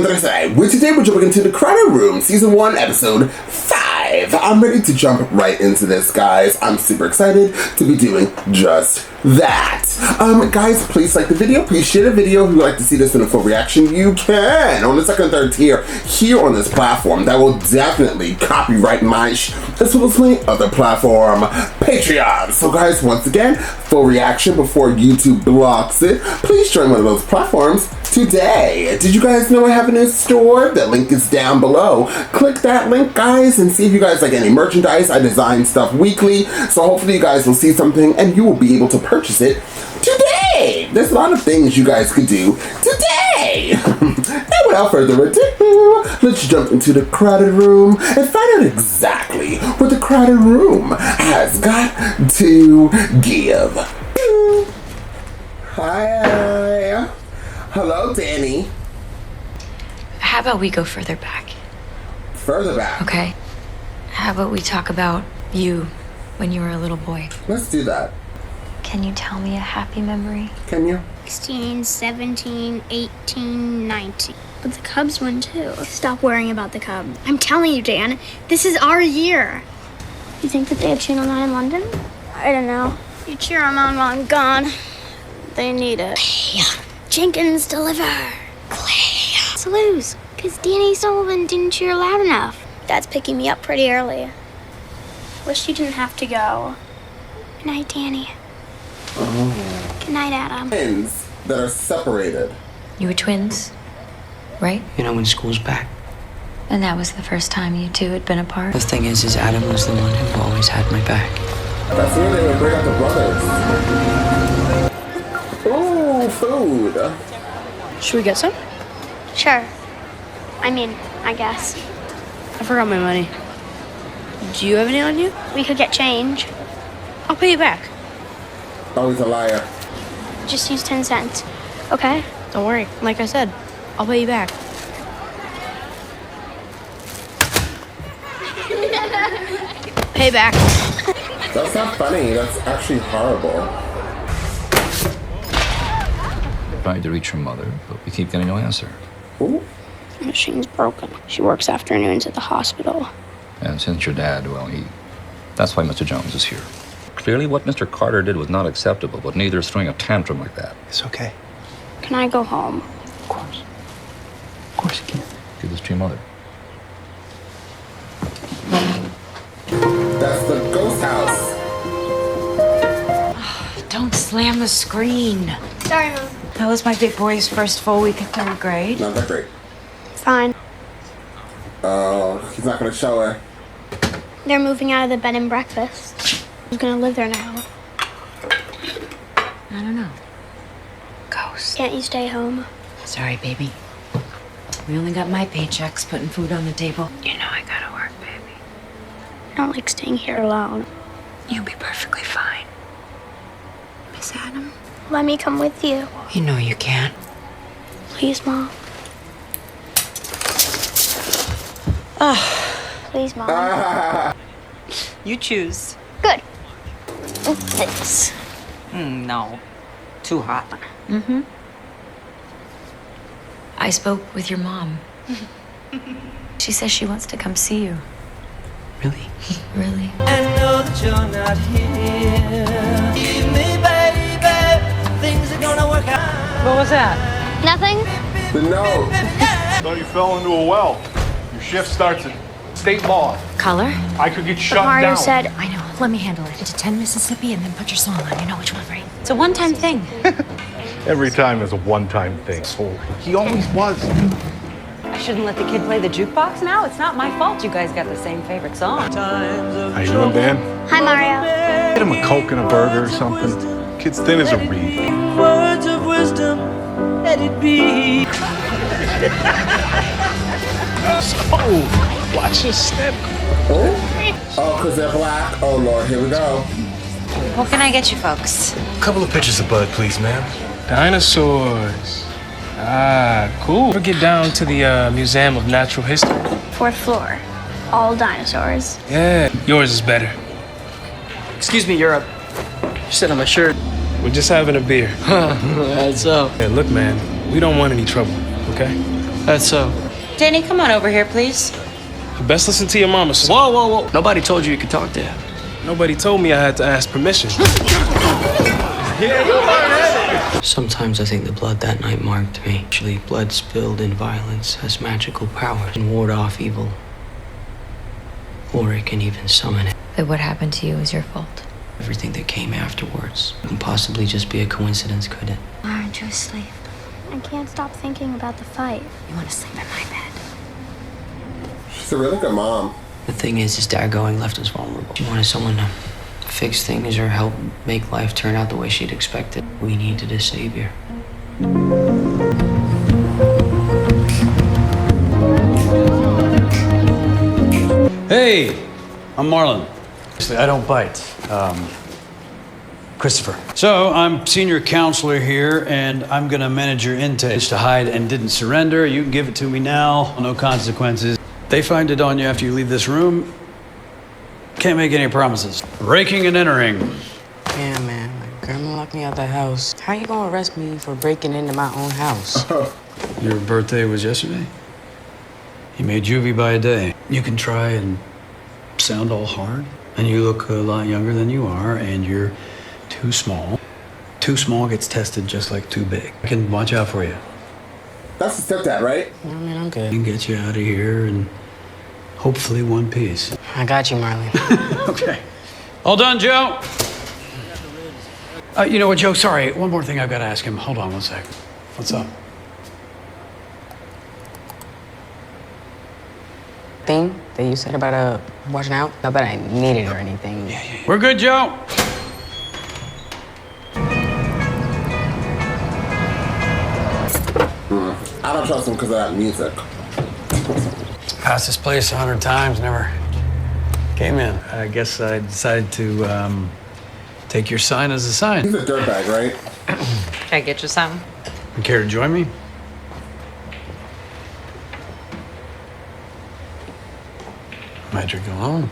Today we're jumping into the Credit Room, Season 1, Episode 5. I'm ready to jump right into this, guys. I'm super excited to be doing just that. Guys, please like the video. Please share the video. If you'd like to see this in a full reaction, you can. On the second and third tier here on this platform, that will definitely copyright my as well as my other platform, Patreon. So guys, once again, full reaction before YouTube blocks it. Please join one of those platforms today. Did you guys know I have a new store? The link is down below. Click that link, guys, and see if you guys like any merchandise. I design stuff weekly, so hopefully you guys will see something and you will be able to purchase it today. There's a lot of things you guys could do today. And without further ado, let's jump into the Credit Room and find out exactly what the Credit Room has got to give. Hi. Hello, Danny. How about we go further back? Further back? Okay. How about we talk about you when you were a little boy? Let's do that. Can you tell me a happy memory? Can you? 16, 17, 18, 19. But the Cubs won too. Stop worrying about the Cubs. I'm telling you, Dan, this is our year. You think that they have Channel 9 in London? I don't know. You cheer them on while I'm gone. They need it. Jenkins, deliver. Clay. To lose, because Danny Sullivan didn't cheer loud enough. Dad's picking me up pretty early. Wish you didn't have to go. Good night, Danny. Oh. Good night, Adam. Twins that are separated. You were twins, right? You know, when school's back. And that was the first time you two had been apart? The thing is Adam was the one who always had my back. That's where they would bring up the brothers. Ooh, food. Should we get some? Sure. I guess. I forgot my money. Do you have any on you? We could get change. I'll pay you back. Oh, he's a liar. Just use 10 cents, okay? Don't worry. Like I said, I'll pay you back. Pay back. That's not funny. That's actually horrible. Trying to reach her mother, but we keep getting no answer. Ooh. The machine's broken. She works afternoons at the hospital. And since your dad, well, that's why Mr. Jones is here. Clearly what Mr. Carter did was not acceptable, but neither is throwing a tantrum like that. It's okay. Can I go home? Of course. Of course you can. Give this to your mother. That's the ghost house. Don't slam the screen. Sorry, Mom. That was my big boy's first full week in third grade. Not that great. Fine. Oh, he's not gonna show her. They're moving out of the bed and breakfast. Who's gonna live there now? I don't know. Ghost. Can't you stay home? Sorry, baby. We only got my paychecks putting food on the table. You know I gotta work, baby. I don't like staying here alone. You'll be perfectly fine. Miss Adam? Let me come with you. You know you can't. Please, Mom. Please, Mom. You choose. Good. This. No. Too hot. Mm-hmm. I spoke with your mom. She says she wants to come see you. Really? Really? I know that you're not here. Leave me, baby. Things are gonna work out. What was that? Nothing? The note. Thought you fell into a well. Your shift starts at state law. Color? I could get shut Mario down. said, I know. Let me handle it. Into 10 Mississippi and then put your song on. You know which one, right? It's a one-time thing. Every time is a one-time thing. So he always was. I shouldn't let the kid play the jukebox now. It's not my fault you guys got the same favorite song. How you doing, Dan? hi, Mario. Get him a Coke and a burger or something. Kid's thin as a reed. Words of wisdom, let it be. Oh, watch his step. Oh, because they're black. Oh, Lord, here we go. What can I get you folks? A couple of pictures of Bud, please, ma'am. Dinosaurs. Ah, cool. Ever get down to the Museum of Natural History? 4th floor. All dinosaurs. Yeah, yours is better. Excuse me, you're up. You said on my shirt. We're just having a beer. That's so. Hey, look, man, we don't want any trouble, okay? That's so. Danny, come on over here, please. You best listen to your mama. Whoa, whoa, whoa. Nobody told you could talk to him. Nobody told me I had to ask permission. Sometimes I think the blood that night marked me. Actually, blood spilled in violence has magical powers and ward off evil. Or it can even summon it. That what happened to you is your fault. Everything that came afterwards couldn't possibly just be a coincidence, could it? Why aren't you asleep? I can't stop thinking about the fight. You want to sleep in my bed? She's a really good mom. The thing is, his dad going left us vulnerable. She wanted someone to fix things or help make life turn out the way she'd expected. We needed a savior. Hey, I'm Marlon. I don't bite. Christopher. So I'm senior counselor here, and I'm gonna manage your intake. Just to hide and didn't surrender. You can give it to me now. No consequences. They find it on you after you leave this room. Can't make any promises. Breaking and entering. Yeah, man. My grandma locked me out the house. How you gonna arrest me for breaking into my own house? Your birthday was yesterday? He made juvie by a day. You can try and sound all hard, and you look a lot younger than you are, and you're too small. Too small gets tested just like too big. I can watch out for you. That's the stepdad, right? I mean, I'm I good. can get you out of here in hopefully one piece. I got you, Marley. Okay. All done, Joe? You know what, Joe? Sorry, one more thing I've got to ask him. Hold on one sec. What's up? Thing that you said about watching out? Not that I need it or anything. Yeah. We're good, Joe. I don't trust him because of that music. Passed this place 100 times, never came in. I guess I decided to take your sign as a sign. He's a dirtbag, right? Can I get you some? You care to join me? Might drink alone.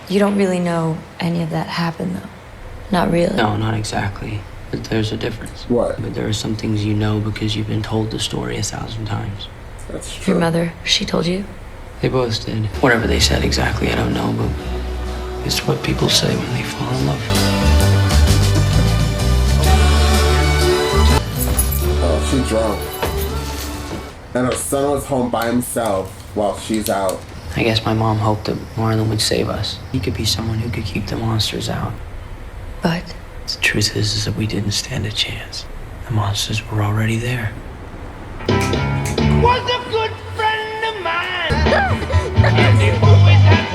You don't really know any of that happened, though. Not really. No, not exactly. But there's a difference. What? But there are some things you know because you've been told the story 1,000 times. That's true. Your mother, she told you? They both did. Whatever they said exactly, I don't know, but it's what people say when they fall in love. Oh, she's drunk. And her son was home by himself while she's out. I guess my mom hoped that Marlon would save us. He could be someone who could keep the monsters out. But The truth is that we didn't stand a chance. The monsters were already there. Was a good friend of mine. And he always had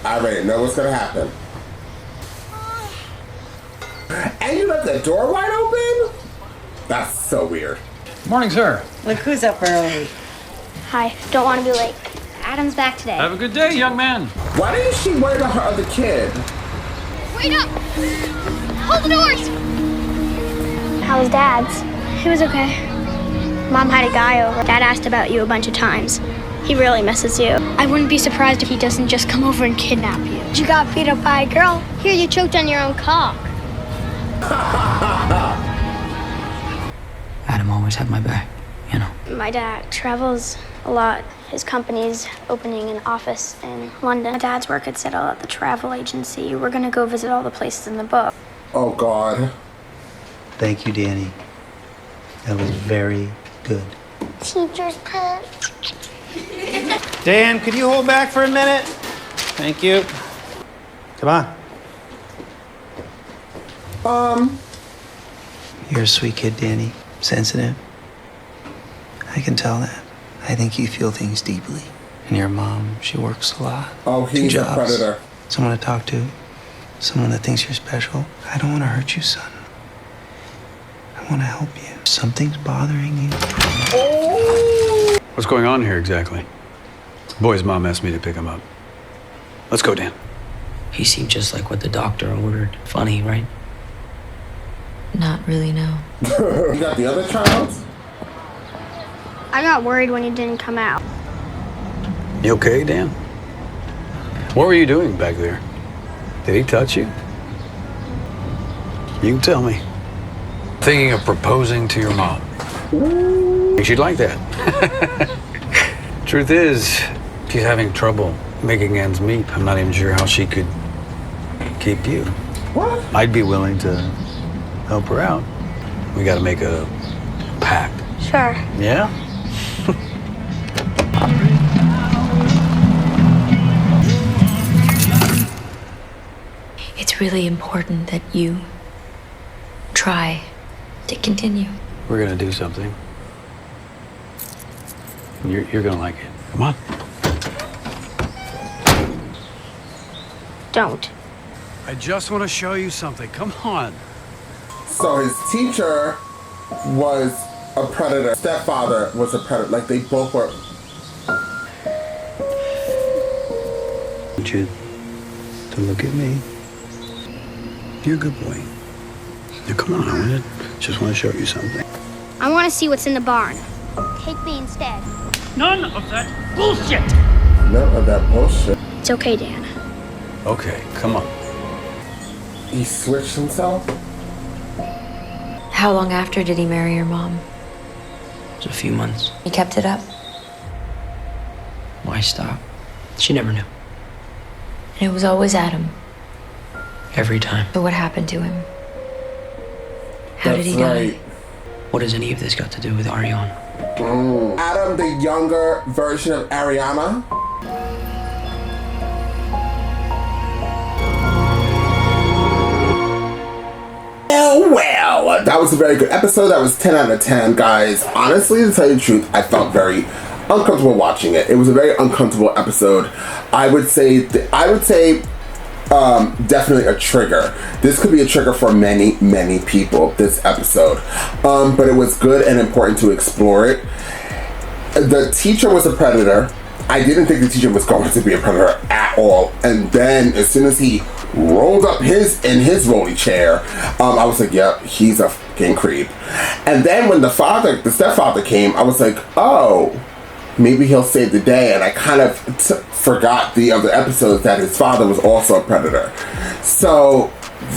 I already know what's gonna happen. And you left the door wide open? That's so weird. Morning, sir. Look who's up early. Hi, don't want to be late. Adam's back today. Have a good day, young man. Why didn't she worry about her other kid? Wait up! Hold the doors! How was Dad's? He was okay. Mom had a guy over. Dad asked about you a bunch of times. He really misses you. I wouldn't be surprised if he doesn't just come over and kidnap you. You got beat up by a girl. Here, you choked on your own cock. Adam always had my back, you know. My dad travels a lot. His company's opening an office in London. My dad's work had settled at the travel agency. We're gonna go visit all the places in the book. Oh, God. Thank you, Danny. That was very good. Teacher's pet. Dan, could you hold back for a minute? Thank you. Come on. You're a sweet kid, Danny. Sensitive. I can tell that. I think you feel things deeply. And your mom, she works a lot. Oh, he's Two a jobs. predator. Someone to talk to. Someone that thinks you're special. I don't want to hurt you, son. I want to help you. Something's bothering you. What's going on here exactly? The boy's mom asked me to pick him up. Let's go, Dan. He seemed just like what the doctor ordered. Funny, right? Not really, no. You got the other child? I got worried when he didn't come out. You okay, Dan? What were you doing back there? Did he touch you? You can tell me. Thinking of proposing to your mom. Think she'd like that. Truth is, she's having trouble making ends meet. I'm not even sure how she could keep you. What? I'd be willing to help her out. We gotta make a pact. Sure. Yeah? It's really important that you try to continue. We're gonna do something. You're gonna like it. Come on. Don't. I just want to show you something. Come on. So his teacher was a predator. Stepfather was a predator. Like, they both were. I want you to look at me. You're a good boy. Now come on, I just want to show you something. I want to see what's in the barn. Take me instead. None of that bullshit! None of that bullshit. It's okay, Dan. Okay, come on. He switched himself? How long after did he marry your mom? It was a few months. He kept it up. Why stop? She never knew. And it was always Adam. Every time. But what happened to him? How did he die? What does any of this got to do with Ariana? Adam, the younger version of Ariana? Well, that was a very good episode. That was 10 out of 10, guys. Honestly, to tell you the truth, I felt very uncomfortable watching it. It was a very uncomfortable episode. I would say definitely a trigger. This could be a trigger for many, many people, this episode. But it was good and important to explore it. The teacher was a predator. I didn't think the teacher was going to be a predator at all. And then as soon as he rolled up in his rolly chair, I was like, yep, he's a fucking creep. And then when the stepfather came, I was like, oh, maybe he'll save the day. And I kind of forgot the other episodes that his father was also a predator. So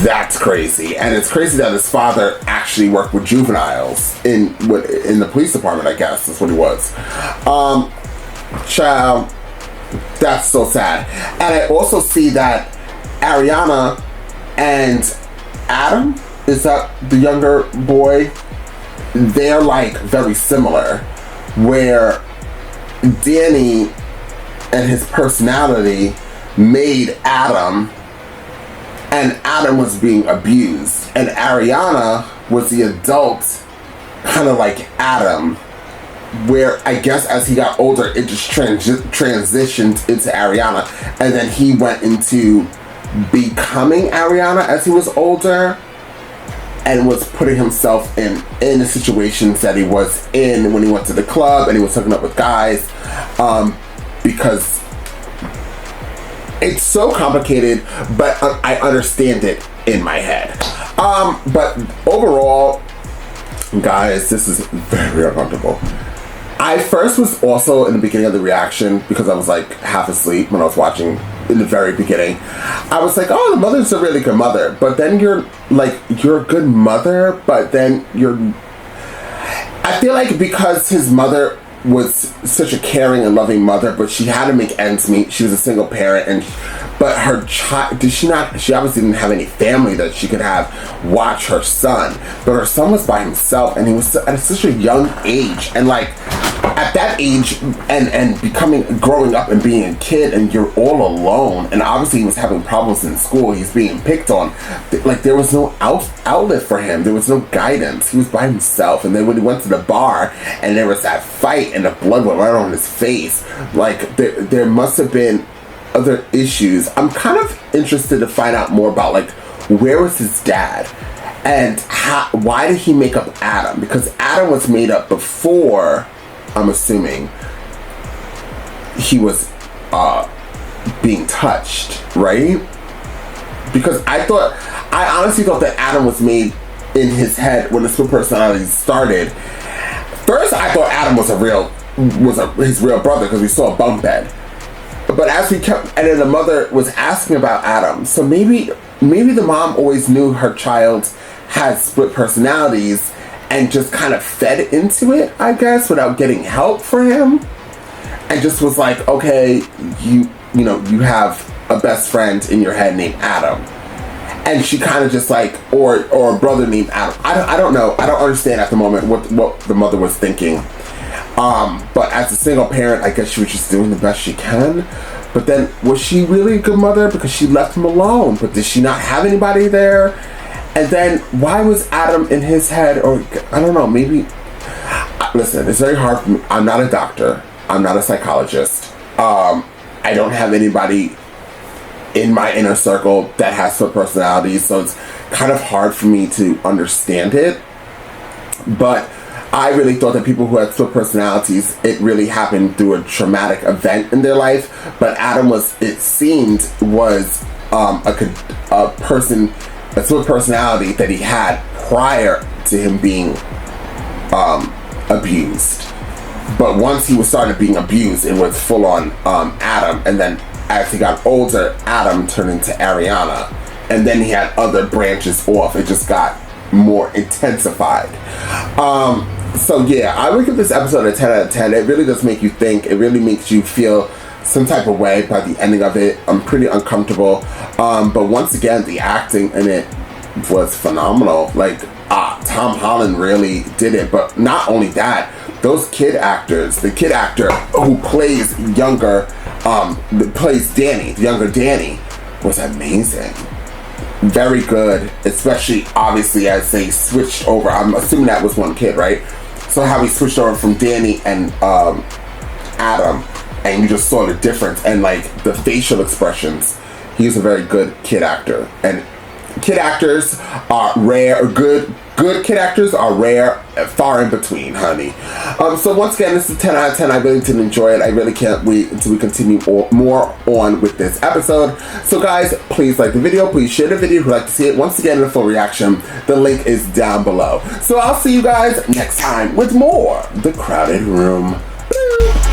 that's crazy. And it's crazy that his father actually worked with juveniles in the police department, I guess. That's what he was. Child, that's so sad. And I also see that Ariana and Adam, is that the younger boy? They're like very similar, where Danny and his personality made Adam, and Adam was being abused, and Ariana was the adult, kind of like Adam, where I guess as he got older, it just transitioned into Ariana, and then he went into becoming Ariana as he was older, and was putting himself in the situations that he was in when he went to the club and he was hooking up with guys, because it's so complicated, but I understand it in my head. But overall, guys, this is very uncomfortable. I first was also in the beginning of the reaction, because I was like half asleep when I was watching in the very beginning. I was like, oh, the mother's a really good mother. But then you're a good mother, but then I feel like because his mother was such a caring and loving mother, but she had to make ends meet. She was a single parent, but her child, she obviously didn't have any family that she could watch her son. But her son was by himself, and he was at such a young age, and like at that age, and growing up and being a kid, and you're all alone, and obviously he was having problems in school. He's being picked on. Like, there was no outlet for him. There was no guidance. He was by himself. And then when he went to the bar, and there was that fight, and the blood went right on his face, like there must have been other issues. I'm kind of interested to find out more about, like, where was his dad, and why did he make up Adam? Because Adam was made up before, I'm assuming, he was being touched, right? Because I honestly thought that Adam was made in his head when the split personality started. First, I thought Adam was his real brother, because we saw a bunk bed. But as we kept, and then the mother was asking about Adam. So maybe the mom always knew her child had split personalities and just kind of fed into it, I guess, without getting help for him. And just was like, okay, you have a best friend in your head named Adam. And she kind of just like, or a brother named Adam. I don't know. I don't understand at the moment what the mother was thinking. But as a single parent, I guess she was just doing the best she can. But then, was she really a good mother? Because she left him alone. But did she not have anybody there? And then, why was Adam in his head? Or, I don't know, maybe... Listen, it's very hard for me. I'm not a doctor. I'm not a psychologist. I don't have anybody in my inner circle that has split personalities. So it's kind of hard for me to understand it. But I really thought that people who had split personalities, it really happened through a traumatic event in their life. But Adam was a split personality that he had prior to him being abused. But once he was started being abused, it was full on Adam. And then as he got older, Adam turned into Ariana. And then he had other branches off. It just got more intensified. So yeah, I would give this episode a 10 out of 10. It really does make you think. It really makes you feel some type of way by the ending of it. I'm pretty uncomfortable. But once again, the acting in it was phenomenal. Like, Tom Holland really did it. But not only that, those kid actors, the kid actor who plays plays Danny, the younger Danny, was amazing. Very good, especially obviously as they switched over. I'm assuming that was one kid, right? So how he switched over from Danny and Adam, and you just saw the difference and like the facial expressions. He's a very good kid actor, and kid actors are rare. Good kid actors are rare, far in between, honey. So once again, this is 10 out of 10. I really did enjoy it. I really can't wait until we continue more on with this episode. So guys, please like the video. Please share the video if you'd like to see it. Once again, in the full reaction, the link is down below. So I'll see you guys next time with more The Crowded Room. Boo!